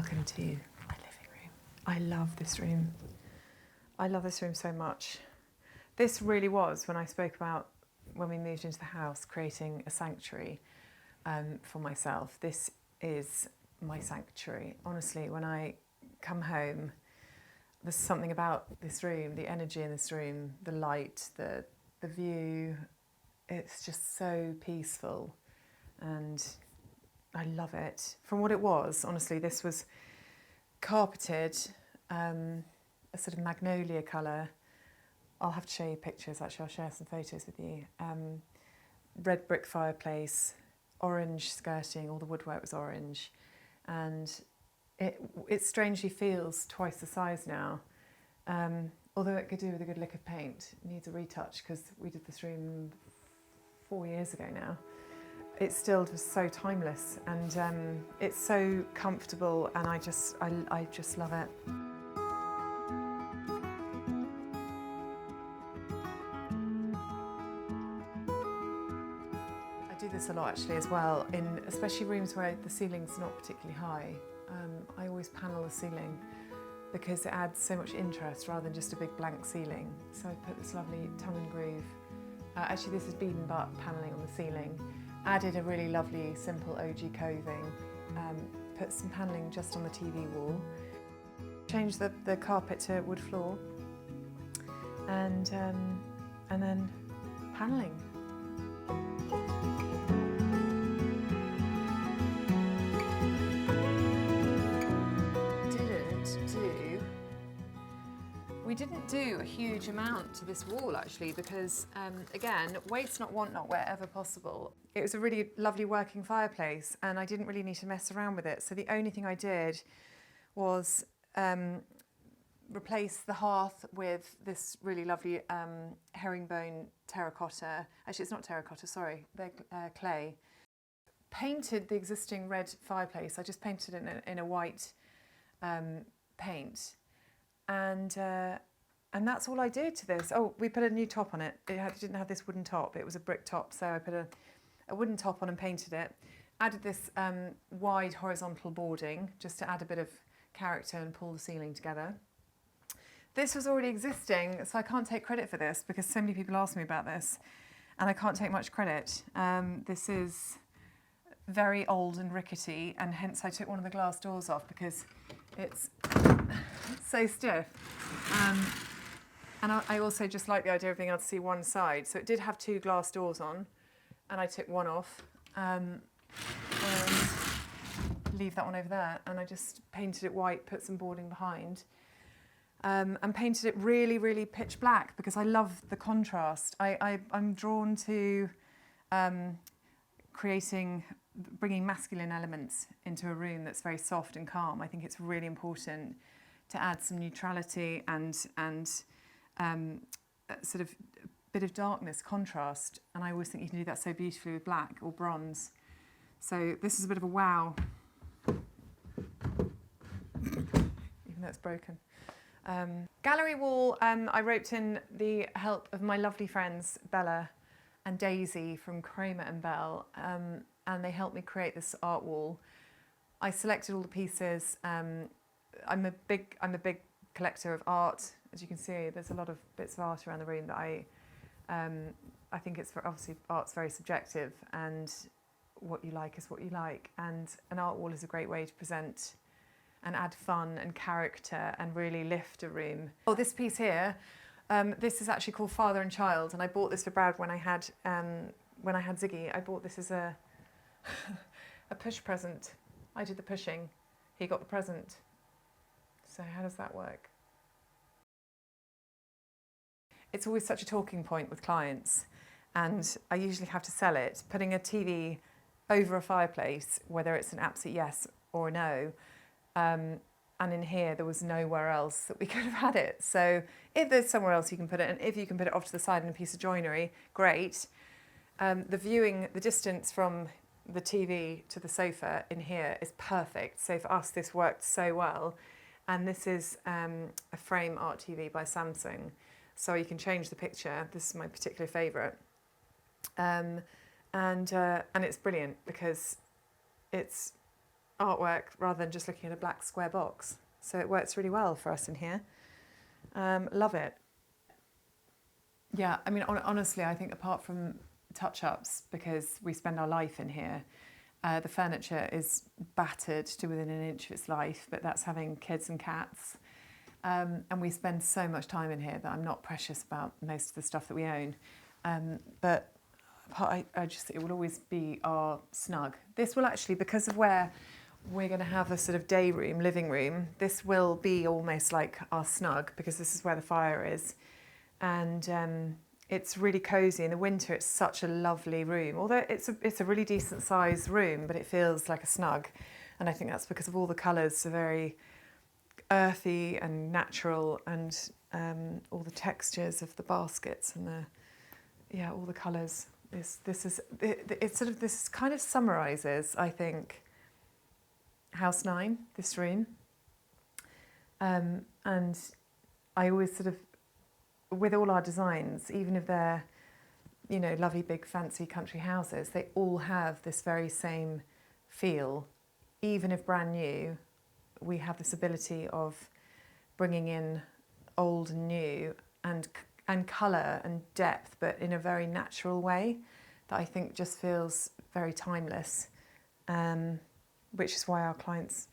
Welcome to my living room. I love this room. I love this room so much. This really was, when I spoke about when we moved into the house, creating a sanctuary for myself. This is my sanctuary. Honestly, when I come home, there's something about this room, the energy in this room, the light, the view. It's just so peaceful and I love it. From what it was, honestly, this was carpeted, a sort of magnolia colour. I'll have to show you pictures, actually I'll share some photos with you. Red brick fireplace, orange skirting, all the woodwork was orange. And it strangely feels twice the size now. Although it could do with a good lick of paint. It needs a retouch because we did this room 4 years ago now. It's still just so timeless and it's so comfortable and I just love it. I do this a lot actually as well, in especially rooms where the ceiling's not particularly high. I always panel the ceiling because it adds so much interest rather than just a big blank ceiling. So I put this lovely tongue and groove. Actually this is bead and butt panelling on the ceiling. Added a really lovely simple OG coving. Put some panelling just on the TV wall. Changed the carpet to wood floor. And then panelling. We didn't do a huge amount to this wall actually because, again, waste not, want not, wherever possible. It was a really lovely working fireplace and I didn't really need to mess around with it. So the only thing I did was replace the hearth with this really lovely herringbone terracotta. Actually, it's not terracotta, sorry, they're clay. Painted the existing red fireplace. I just painted it in a white paint. And that's all I did to this. Oh, we put a new top on it. It didn't have this wooden top. It was a brick top, so I put a wooden top on and painted it. Added this wide horizontal boarding just to add a bit of character and pull the ceiling together. This was already existing, so I can't take credit for this because so many people ask me about this and I can't take much credit. This is very old and rickety and hence I took one of the glass doors off because it's so stiff. And I also just like the idea of being able to see one side. So it did have 2 glass doors on and I took one off and leave that one over there. And I just painted it white, put some boarding behind and painted it really, really pitch black because I love the contrast. I'm drawn to bringing masculine elements into a room that's very soft and calm. I think it's really important to add some neutrality and sort of bit of darkness, contrast. And I always think you can do that so beautifully with black or bronze. So this is a bit of a wow, even though it's broken. Gallery wall, I roped in the help of my lovely friends Bella and Daisy from Kramer and Bell, and they helped me create this art wall. I selected all the pieces. I'm a big collector of art. As you can see, there's a lot of bits of art around the room that I think it's obviously art's very subjective, and what you like is what you like. And an art wall is a great way to present and add fun and character and really lift a room. Oh, this piece here, this is actually called Father and Child, and I bought this for Brad when I had Ziggy. I bought this as a a push present. I did the pushing, he got the present. So how does that work? It's always such a talking point with clients, and I usually have to sell it. Putting a TV over a fireplace, whether it's an absolute yes or a no, and in here there was nowhere else that we could have had it. So if there's somewhere else you can put it, and if you can put it off to the side in a piece of joinery, great. The distance from the TV to the sofa in here is perfect. So for us, this worked so well. And this is a frame art TV by Samsung. So you can change the picture. This is my particular favourite. And it's brilliant because it's artwork rather than just looking at a black square box. So it works really well for us in here. Love it. Yeah, I mean, honestly, I think apart from touch-ups, because we spend our life in here, the furniture is battered to within an inch of its life, but that's having kids and cats. And we spend so much time in here that I'm not precious about most of the stuff that we own. But it will always be our snug. This will actually, because of where we're going to have a sort of day room, living room, this will be almost like our snug, because this is where the fire is. And it's really cosy. In the winter, it's such a lovely room. Although it's a really decent sized room, but it feels like a snug. And I think that's because of all the colours are very earthy and natural, and all the textures of the baskets and all the colours. This kind of summarises, I think, House 9, this room. And I always sort of, with all our designs, even if they're, lovely big fancy country houses, they all have this very same feel. Even if brand new, we have this ability of bringing in old and new and colour and depth, but in a very natural way that I think just feels very timeless, which is why our clients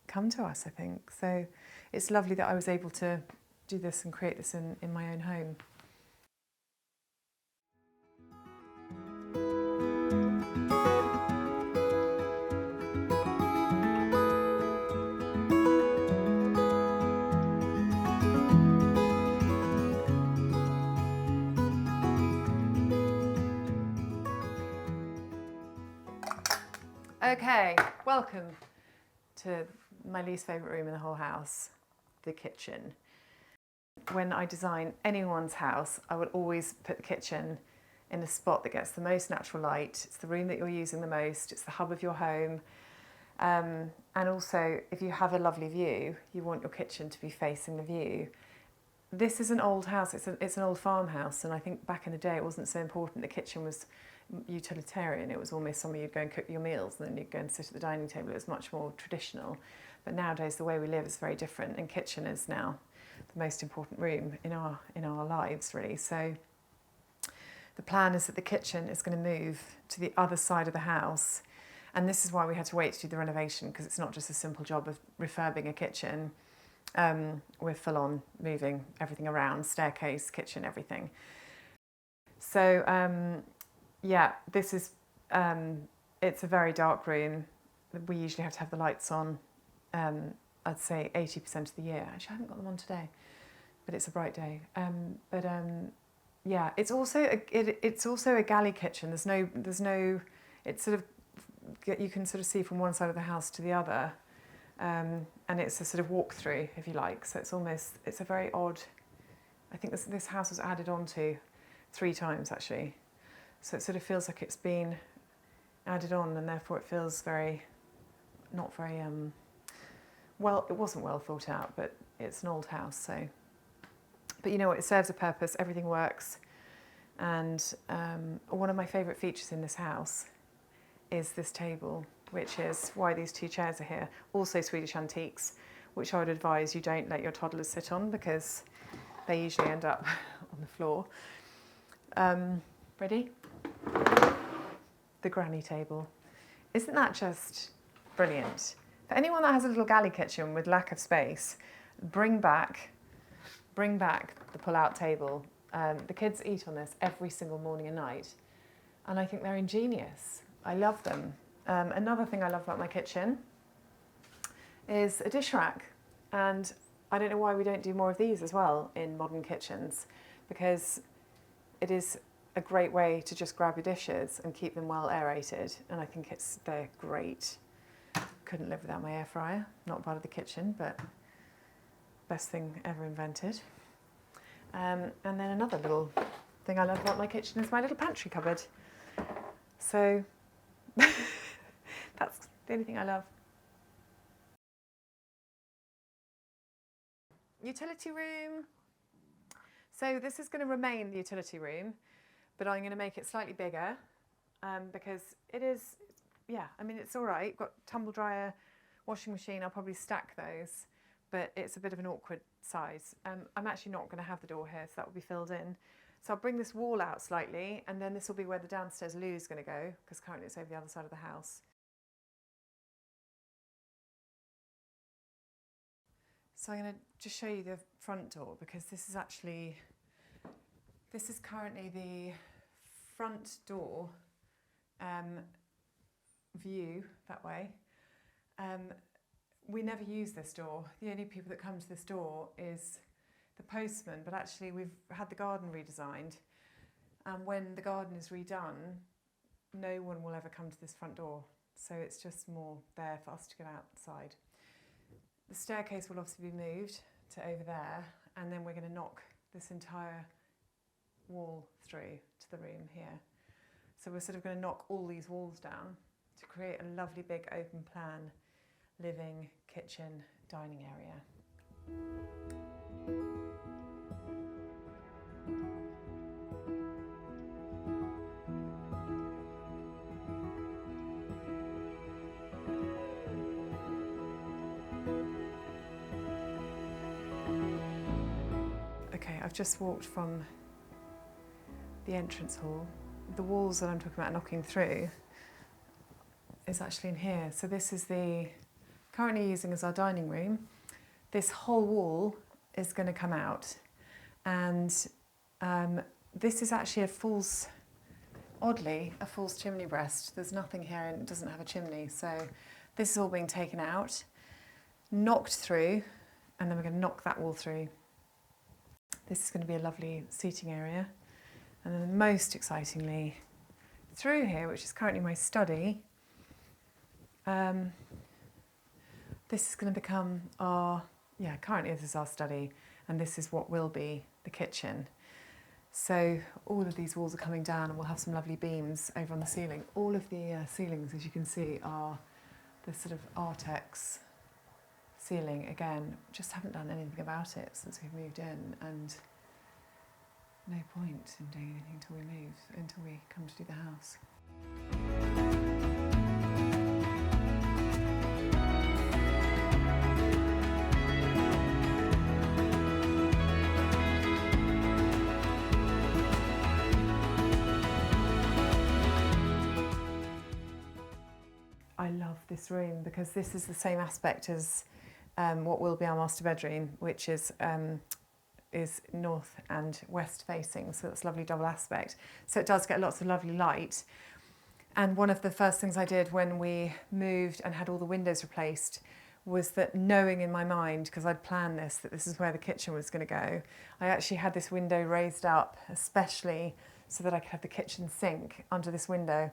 come to us, I think. So it's lovely that I was able to do this and create this in my own home. Okay, welcome to my least favourite room in the whole house, the kitchen. When I design anyone's house, I would always put the kitchen in a spot that gets the most natural light. It's the room that you're using the most, it's the hub of your home. And also, if you have a lovely view, you want your kitchen to be facing the view. This is an old house, it's an old farmhouse, and I think back in the day it wasn't so important. The kitchen was utilitarian. It was almost somewhere you'd go and cook your meals and then you'd go and sit at the dining table. It was much more traditional. But nowadays the way we live is very different, and kitchen is now the most important room in our lives, really. So the plan is that the kitchen is going to move to the other side of the house, and this is why we had to wait to do the renovation, because it's not just a simple job of refurbing a kitchen. We're full on moving everything around, staircase, kitchen, everything. So this is, it's a very dark room. We usually have to have the lights on, I'd say 80% of the year. Actually, I haven't got them on today, but it's a bright day. It's also a galley kitchen. There's no, it's sort of, you can sort of see from one side of the house to the other. And it's a sort of walk through, if you like. So it's a very odd, I think this house was added on to 3 times actually. So it sort of feels like it's been added on, and therefore it feels not very, well, it wasn't well thought out, but it's an old house, so. But you know what, it serves a purpose, everything works. And one of my favourite features in this house is this table, which is why these 2 chairs are here. Also Swedish antiques, which I would advise you don't let your toddlers sit on, because they usually end up on the floor. Ready? The granny table. Isn't that just brilliant? For anyone that has a little galley kitchen with lack of space, bring back the pull-out table. The kids eat on this every single morning and night, and I think they're ingenious. I love them. Another thing I love about my kitchen is a dish rack, and I don't know why we don't do more of these as well in modern kitchens, because it is a great way to just grab your dishes and keep them well aerated, and I think they're great. Couldn't live without my air fryer, not part of the kitchen, but best thing ever invented. And then another little thing I love about my kitchen is my little pantry cupboard. So that's the only thing I love. Utility room. So this is going to remain the utility room, but I'm going to make it slightly bigger, because it is, yeah, I mean, it's all right. Got tumble dryer, washing machine. I'll probably stack those, but it's a bit of an awkward size. I'm actually not going to have the door here, so that will be filled in. So I'll bring this wall out slightly, and then this will be where the downstairs loo is going to go, because currently it's over the other side of the house. So I'm going to just show you the front door, because this is currently the front door view that way. We never use this door. The only people that come to this door is the postman, but actually we've had the garden redesigned, and when the garden is redone, no one will ever come to this front door, so it's just more there for us to go outside. The staircase will obviously be moved to over there, and then we're going to knock this entire wall through to the room here. So we're sort of going to knock all these walls down to create a lovely big open plan living, kitchen, dining area. Okay, I've just walked from the entrance hall. The walls that I'm talking about knocking through is actually in here. So this is currently using as our dining room. This whole wall is going to come out, and this is actually oddly a false chimney breast. There's nothing here and it doesn't have a chimney, so this is all being taken out, knocked through, and then we're going to knock that wall through. This is going to be a lovely seating area, and then most excitingly, through here, which is currently my study, this is going to become currently this is our study, and this is what will be the kitchen. So all of these walls are coming down, and we'll have some lovely beams over on the ceiling. All of the ceilings, as you can see, are the sort of Artex ceiling. Again, just haven't done anything about it since we've moved in, and no point in doing anything until we come to do the house. I love this room because this is the same aspect as what will be our master bedroom, which is north and west facing, so that's a lovely double aspect. So it does get lots of lovely light. And one of the first things I did when we moved and had all the windows replaced was that, knowing in my mind, because I'd planned this, that this is where the kitchen was going to go, I actually had this window raised up especially so that I could have the kitchen sink under this window.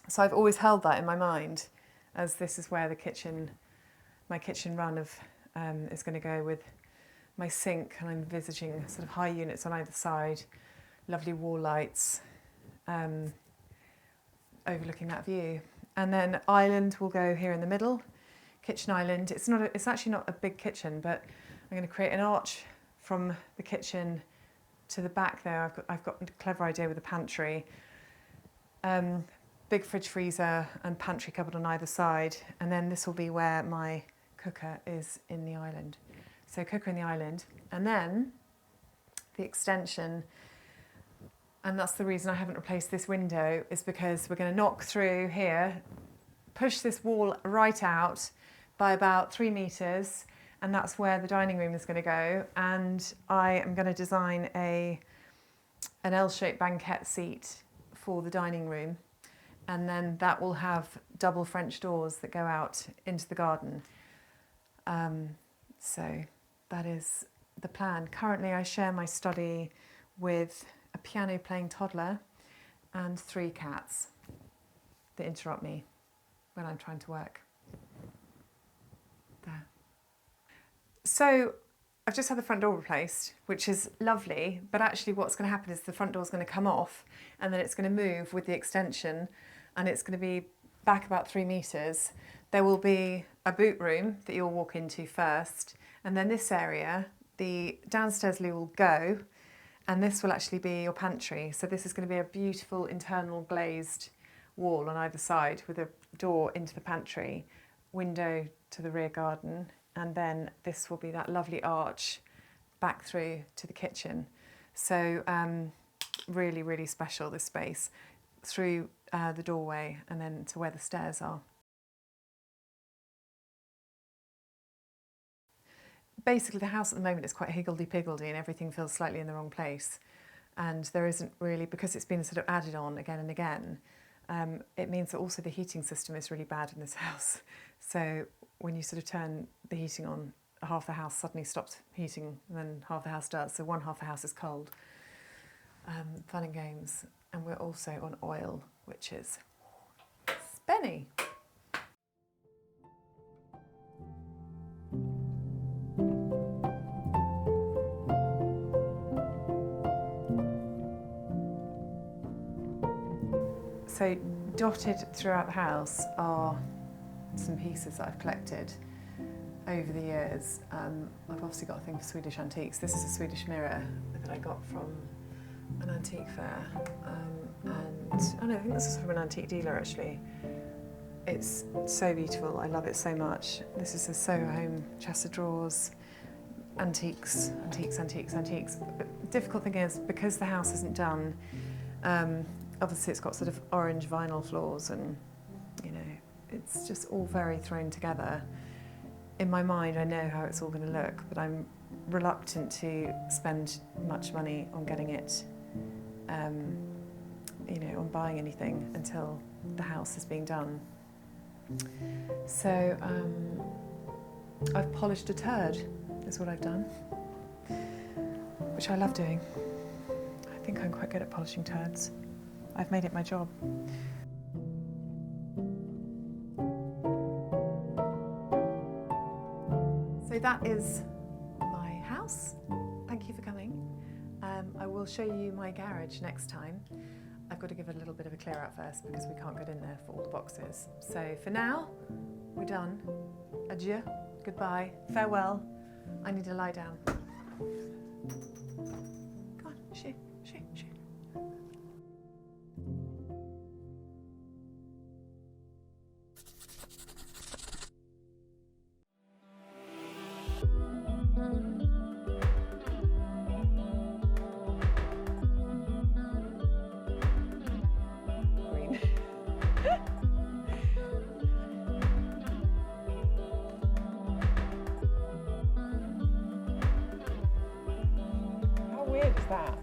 So I've always held that in my mind, as this is where my kitchen run is going to go, with my sink, and I'm envisaging sort of high units on either side, lovely wall lights, overlooking that view. And then island will go here in the middle, kitchen island. It's actually not a big kitchen, but I'm going to create an arch from the kitchen to the back there. I've got a clever idea with a pantry. Big fridge, freezer and pantry cupboard on either side, and then this will be where my cooker is in the island. So cooker in the island, and then the extension, and that's the reason I haven't replaced this window, is because we're going to knock through here, push this wall right out by about 3 metres, and that's where the dining room is going to go. And I am going to design an L-shaped banquette seat for the dining room, and then that will have double French doors that go out into the garden. So that is the plan. Currently I share my study with a piano playing toddler and 3 cats that interrupt me when I'm trying to work. There. So I've just had the front door replaced, which is lovely, but actually what's going to happen is the front door is going to come off, and then it's going to move with the extension, and it's going to be back about 3 metres. There will be a boot room that you'll walk into first, and then this area, the downstairs loo will go, and this will actually be your pantry. So this is going to be a beautiful internal glazed wall on either side with a door into the pantry, window to the rear garden, and then this will be that lovely arch back through to the kitchen. So really, really special, this space, through the doorway and then to where the stairs are. Basically, the house at the moment is quite higgledy-piggledy and everything feels slightly in the wrong place. And there isn't really, because it's been sort of added on again and again, it means that also the heating system is really bad in this house. So when you sort of turn the heating on, half the house suddenly stops heating and then half the house does. So one half the house is cold. Fun and games. And we're also on oil, which is spenny. So dotted throughout the house are some pieces that I've collected over the years. I've obviously got a thing for Swedish antiques. This is a Swedish mirror that I got from an antique fair. I think this is from an antique dealer actually. It's so beautiful, I love it so much. This is a Soho Home chest of drawers, antiques. But the difficult thing is, because the house isn't done, obviously it's got sort of orange vinyl floors and, you know, it's just all very thrown together. In my mind, I know how it's all going to look, but I'm reluctant to spend much money on getting it, you know, on buying anything until the house is being done. So I've polished a turd, is what I've done, which I love doing. I think I'm quite good at polishing turds. I've made it my job. So that is my house. Thank you for coming. I will show you my garage next time. I've got to give it a little bit of a clear out first because we can't get in there for all the boxes. So for now, we're done. Adieu, goodbye, farewell. I need to lie down. Come on, shoo, shoo, shoo. How weird is that?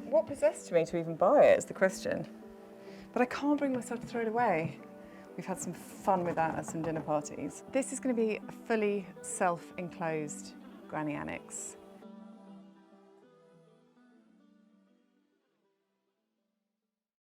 What possessed me to even buy it is the question. But I can't bring myself to throw it away. We've had some fun with that at some dinner parties. This is going to be a fully self-enclosed granny annex.